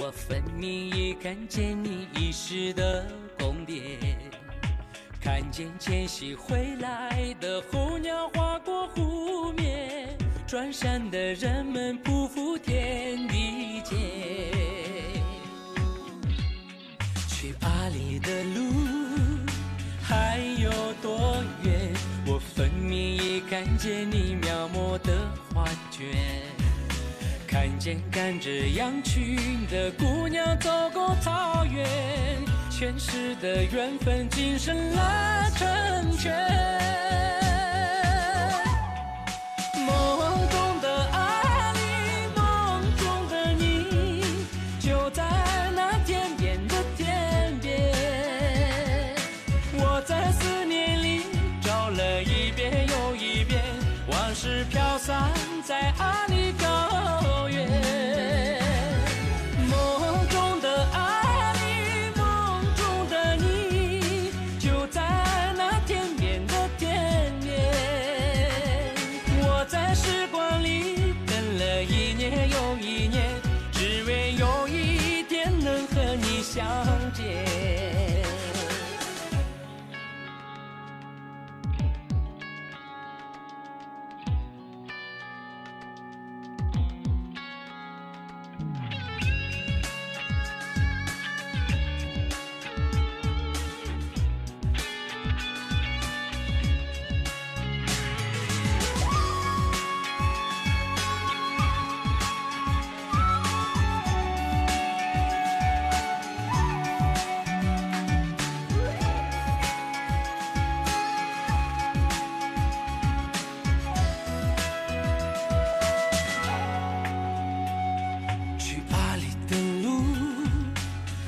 我分明已看见你遗失的宫殿，看见迁徙回来的候鸟划过湖面，转山的人们匍匐天地间。去巴黎的路还有多远？我分明已看见你描摹的画卷，看见赶着羊群的姑娘走过草原，前世的缘分今生来成全。梦中的爱你，梦中的你，就在那天边的天边。我在思念里找了一遍又一遍，往事飘散在阿里高原。梦中的爱你，梦中的你，就在那天边的天边。我在时光里等了一年又一年，只为有一天能和你相见。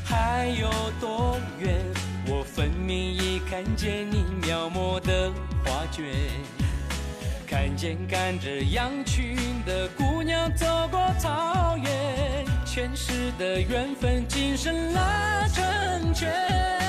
还有多远？我分明已看见你描摹的画卷，看见赶着羊群的姑娘走过草原，前世的缘分今生来成全。